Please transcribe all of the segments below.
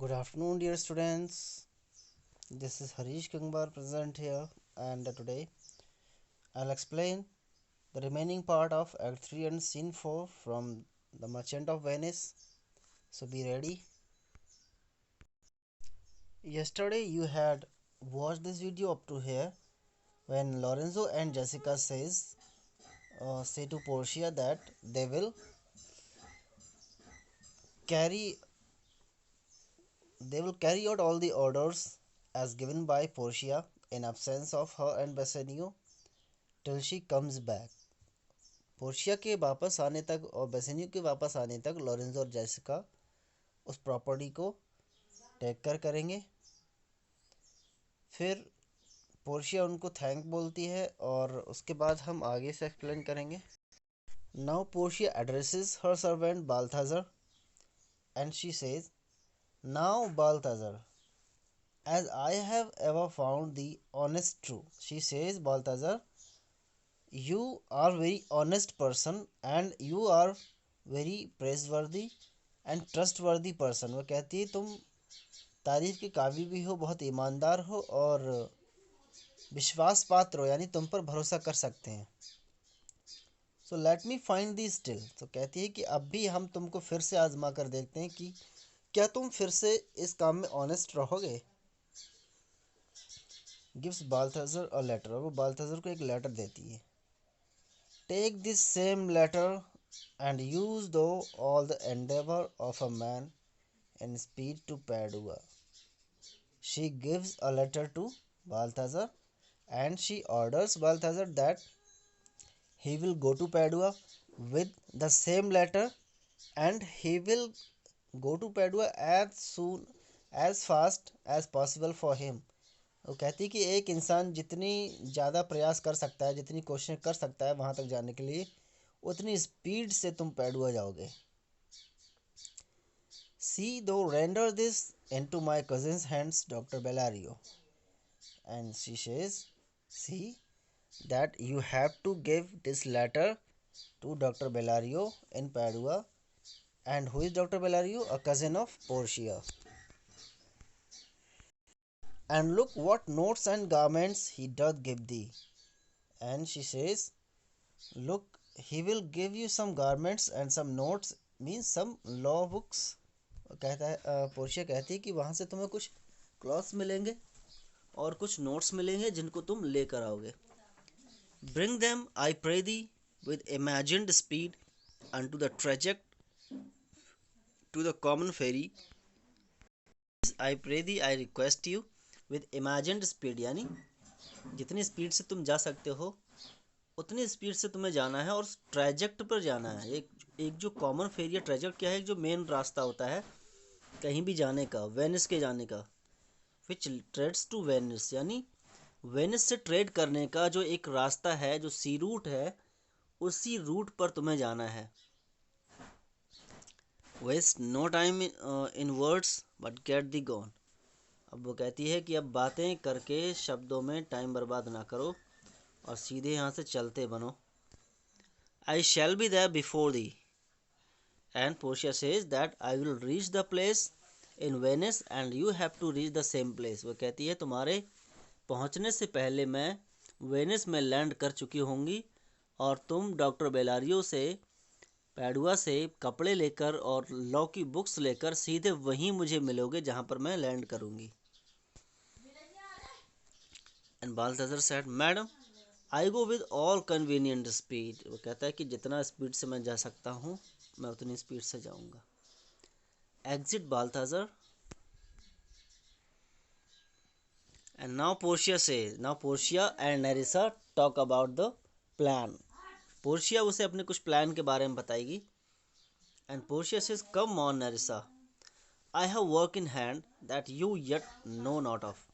Good afternoon, dear students. This is Harish Kangbar present here, and today I'll explain the remaining part of Act 3 and Scene 4 from The Merchant of Venice. So be ready. Yesterday you had watched this video up to here when Lorenzo and Jessica say to Portia that carry they will carry out all the orders as given by Portia in absence of her and Bassanio till she comes back. Portia के वापस आने तक और Bassanio के वापस आने तक Lorenzo और जेसिका उस प्रॉपर्टी को टेक कर करेंगे। फिर पोर्शिया उनको थैंक बोलती है और उसके बाद हम आगे से एक्सप्लेन करेंगे। Now Portia addresses her servant Balthazar and she says, now Balthazar, as I have ever found thee honest true. She says, Balthazar, you are very honest person and you are very praiseworthy and trustworthy person. वो कहती है तुम तारीफ के काबिल भी हो, बहुत ईमानदार हो और विश्वास पात्र हो, यानी तुम पर भरोसा कर सकते हैं। So let me find the still. तो कहती है कि अब भी हम तुमको फिर से आजमा कर देखते हैं कि क्या तुम फिर से इस काम में ऑनेस्ट रहोगे। गिव्स बाल्थाजर अ लेटर, और वो बाल्थाजर को एक लेटर देती है। Take this same letter and use though all the endeavor of a man in speed to Padua. She gives a letter to Balthazar and she orders Balthazar that he will go to Padua with the same letter and he will go to Padua as fast as possible for him. वो कहती है कि एक इंसान जितनी ज़्यादा प्रयास कर सकता है, जितनी कोशिश कर सकता है वहाँ तक जाने के लिए, उतनी स्पीड से तुम पैडुआ जाओगे। See thou render this into my cousin's hands, Dr. Bellario. And she says, see that you have to give this letter to Dr. Bellario in Padua. And who is Dr. Bellario? A cousin of Portia. And look what notes and garments he doth give thee. And she says, look, he will give you some garments and some notes, means some law books. कहता है Portia कहती है कि वहाँ से तुम्हें कुछ clothes मिलेंगे और कुछ नोट्स मिलेंगे जिनको तुम लेकर आओगे। Bring them I pray thee with imagined speed unto the traject to the common ferry. I pray thee I request you with imagined speed, यानी जितनी स्पीड से तुम जा सकते हो उतनी स्पीड से तुम्हें जाना है और ट्रेजेक्ट पर जाना है। एक जो कॉमन फेरी या ट्रेजेक्ट क्या है, एक जो मेन रास्ता होता है कहीं भी जाने का, वेनिस के जाने का, विच ट्रेड्स टू वेनिस, यानी वेनिस से ट्रेड करने का जो एक रास्ता है, जो सी रूट है, उसी रूट पर तुम्हें जाना है। Waste no time in words but get thee gone. अब वो कहती है कि अब बातें करके शब्दों में टाइम बर्बाद ना करो और सीधे यहाँ से चलते बनो। I shall be there before thee and Portia says that I will reach the place in Venice and you have to reach the same place. वो कहती है तुम्हारे पहुंचने से पहले मैं वेनिस में लैंड कर चुकी होंगी और तुम डॉक्टर बेलारियो से पैडुआ से कपड़े लेकर और लॉ की बुक्स लेकर सीधे वहीं मुझे मिलोगे जहां पर मैं लैंड करूंगी। And Balthazar said, madam I go with all convenient speed. वो कहता है कि जितना स्पीड से मैं जा सकता हूँ मैं उतनी स्पीड से जाऊँगा। Exit Balthazar and now Portia and Nerissa talk about the plan. Portia उसे अपने कुछ प्लान के बारे में बताएगी। And Portia says, come on Nerissa, I have work in hand that you yet know not of.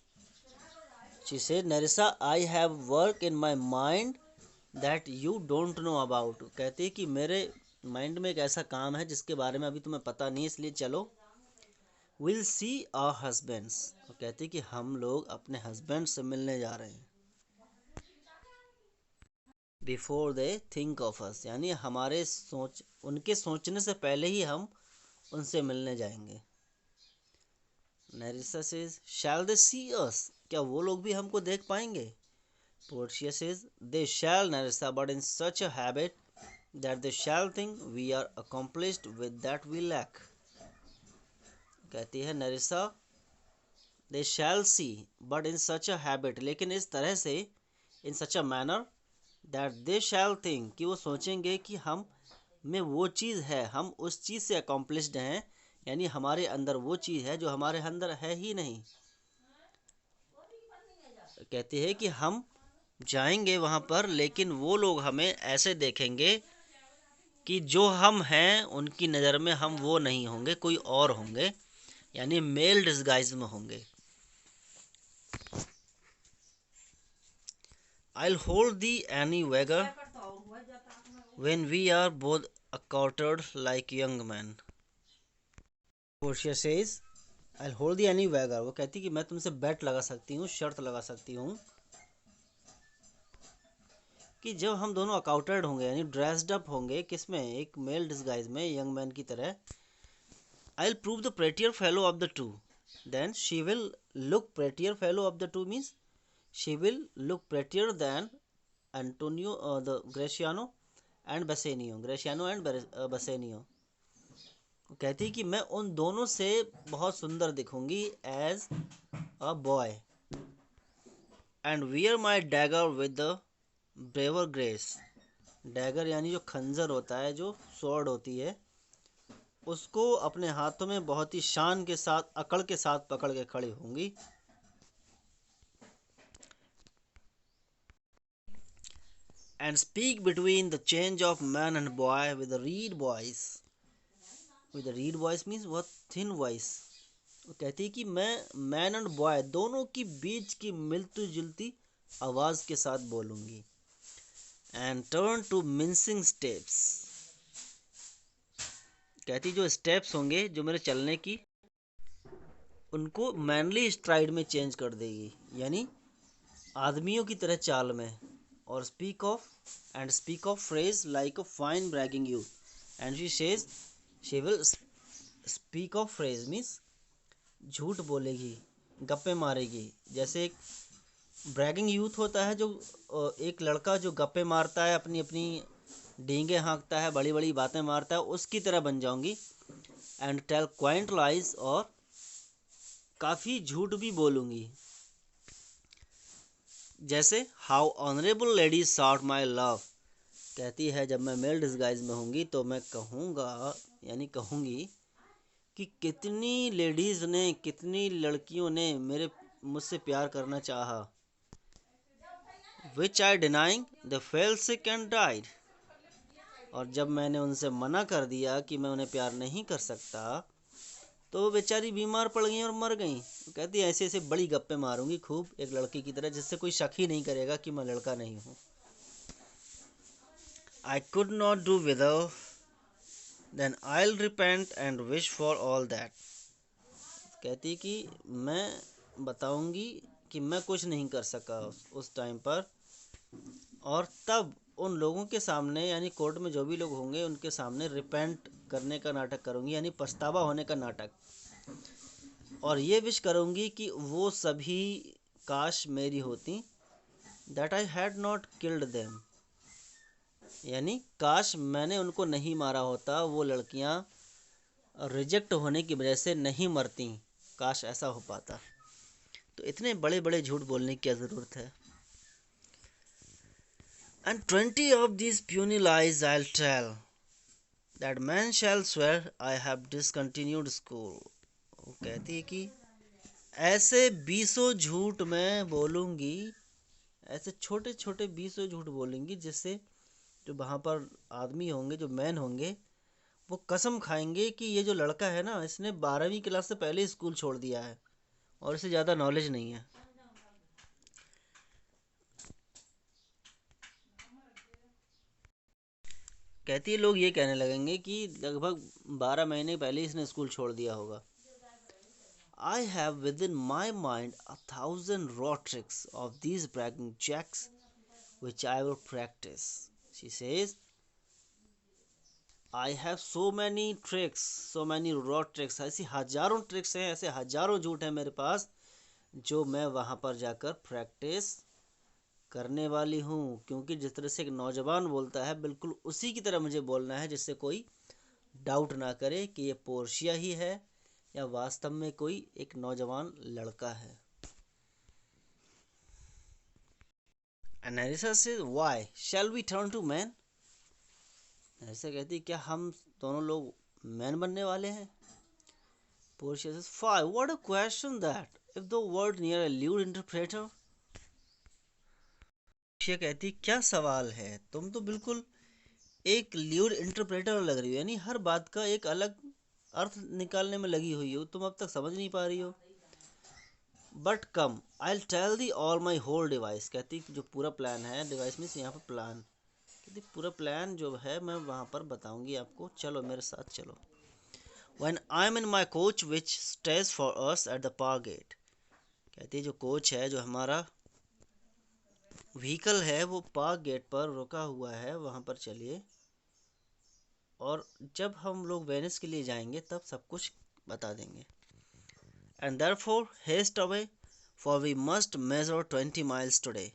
She said, Nerissa I have work in my mind that you don't know about. कहती है कि मेरे mind में एक ऐसा काम है जिसके बारे में अभी तुम्हें पता नहीं, इसलिए चलो। Will see our husbands. कहती है कि हम लोग अपने हस्बैंड से मिलने जा रहे हैं। Before they think of us, यानी उनके सोचने से पहले ही हम उनसे मिलने जाएंगे। Narissa says, shall they see us? क्या वो लोग भी हमको देख पाएंगे? Portia says, they shall, Narissa, but in such a habit that they shall think we are accomplished with that we lack. कहती है नरिसा, they shall see, but in such a habit, लेकिन इस तरह से, in such a manner that they shall think, कि वो सोचेंगे कि हम में वो चीज़ है, हम उस चीज़ से accomplished हैं, यानी हमारे अंदर वो चीज़ है जो हमारे अंदर है ही नहीं। कहती है कि हम जाएंगे वहाँ पर, लेकिन वो लोग हमें ऐसे देखेंगे कि जो हम हैं उनकी नज़र में हम वो नहीं होंगे, कोई और होंगे, यानी मेल डिस्गाइज में होंगे। I'll hold thee any wagger when we are both accoutred like young men. Portia says, I'll hold thee any wagger. वो कहती कि मैं तुमसे बेट लगा सकती हूँ, शर्त लगा सकती हूँ कि जब हम दोनों अकाउटेड होंगे, यानी ड्रेस्ड अप होंगे, किसमें, एक मेल डिस्गाइज में, यंग मैन की तरह, I'll prove the prettier fellow of the two. Then she will look prettier fellow of the two means she will look prettier than Antonio the Graciano and Bassanio. Graciano and Bassanio. कहती कि मैं उन दोनों से बहुत सुंदर दिखूंगी as a boy, and wear my dagger with the braver grace. Dagger यानी जो खंजर होता है, जो स्वॉर्ड होती है, उसको अपने हाथों में बहुत ही शान के साथ, अकड़ के साथ पकड़ के खड़ी होंगी। And speak between the change of man and boy with read voice. With read voice means बहुत थिन वॉइस। वो कहती है कि मैं मैन एंड बॉय दोनों की बीच की मिलती जुलती आवाज़ के साथ बोलूँगी। And turn two mincing steps. कहती जो स्टेप्स होंगे जो मेरे चलने की, उनको मैनली स्ट्राइड में चेंज कर देगी, यानी आदमियों की तरह चाल में। और speak of phrase like a fine bragging you. And she says she will speak of phrase means झूठ बोलेगी, गप्पे मारेगी। जैसे एक ब्रैगिंग यूथ होता है, जो एक लड़का जो गप्पे मारता है, अपनी अपनी डींगे हाँकता है, बड़ी बड़ी बातें मारता है, उसकी तरह बन जाऊंगी। एंड टेल क्वाइंट लाइज, और काफ़ी झूठ भी बोलूँगी। जैसे how honourable ladies sought my love. कहती है जब मैं मेल डिस्गाइज में होंगी तो मैं कहूँगा, यानी कहूँगी कि कितनी लेडीज़ ने, कितनी लड़कियों ने मुझसे प्यार करना चाहा। Which I denying the fell sick and died. और जब मैंने उनसे मना कर दिया कि मैं उन्हें प्यार नहीं कर सकता, तो वो बेचारी बीमार पड़ गई और मर गई। कहती है ऐसे ऐसे बड़ी गप्पे मारूंगी खूब, एक लड़की की तरह, जिससे कोई शक ही नहीं करेगा कि मैं लड़का नहीं हूँ। I could not do without, then I will repent and wish for all that. कहती कि मैं बताऊंगी कि मैं कुछ नहीं कर सका उस टाइम पर, और तब उन लोगों के सामने, यानी कोर्ट में जो भी लोग होंगे उनके सामने रिपेंट करने का नाटक करूंगी, यानी पछतावा होने का नाटक। और ये विश करूंगी कि वो सभी काश मेरी होती, that I had not killed them, यानी काश मैंने उनको नहीं मारा होता, वो लड़कियां रिजेक्ट होने की वजह से नहीं मरती, काश ऐसा हो पाता। तो इतने बड़े बड़े झूठ बोलने की क्या ज़रूरत है। And 20 of these puny lies I'll tell, that man shall swear I have discontinued school. वो कहती है कि ऐसे 20 झूठ मैं बोलूँगी, ऐसे छोटे छोटे 20 झूठ बोलूँगी, जिससे जो वहाँ पर आदमी होंगे, जो मैन होंगे, वो कसम खाएंगे कि ये जो लड़का है ना, इसने 12वीं क्लास से पहले स्कूल छोड़ दिया है और इसे ज़्यादा नॉलेज नहीं है। कहती है लोग ये कहने लगेंगे कि लगभग 12 महीने पहले इसने स्कूल छोड़ दिया होगा। I have within my mind 1,000 raw tricks of these bragging jacks which I will practice. She says, I have so many tricks, so many raw tricks, ऐसी हजारों ट्रिक्स हैं, ऐसे हजारों झूठ हैं मेरे पास जो मैं वहाँ पर जाकर प्रैक्टिस करने वाली हूँ। क्योंकि जिस तरह से एक नौजवान बोलता है बिल्कुल उसी की तरह मुझे बोलना है, जिससे कोई डाउट ना करे कि ये पोर्शिया ही है या वास्तव में कोई एक नौजवान लड़का है। एनालिसा से why shall we turn to man, ऐसे कहती क्या हम दोनों लोग मैन बनने वाले हैं। Portia says five what a question that if the word near a lewd interpreter. Portia कहती क्या सवाल है, तुम तो बिल्कुल एक ल्यूड इंटरप्रेटर लग रही हो, यानी हर बात का एक अलग अर्थ निकालने में लगी हुई हो, तुम अब तक समझ नहीं पा रही हो। But come I tell thee all my whole device, कहती जो पूरा प्लान है, डिवाइस मीन्स यहाँ पर प्लान, कहती पूरा प्लान जो है मैं वहाँ पर बताऊँगी आपको, चलो मेरे साथ चलो। When I'm in my coach which stays for us at the park gate, कहती जो कोच है, जो हमारा व्हीकल है, वो पार्क गेट पर रुका हुआ है, वहाँ पर चलिए, और जब हम लोग वेनिस के लिए जाएंगे तब सब कुछ बता देंगे। And therefore haste away for we must measure 20 miles today,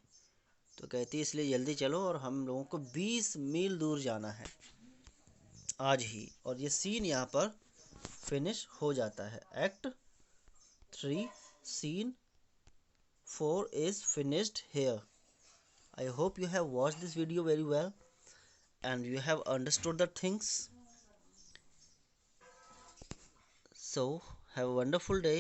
तो कहती इसलिए जल्दी चलो और हम लोगों को 20 मील दूर जाना है आज ही। और ये सीन यहाँ पर फिनिश हो जाता है। Act 3 scene 4 is finished here. I hope you have watched this video very well and you have understood the things. So have a wonderful day.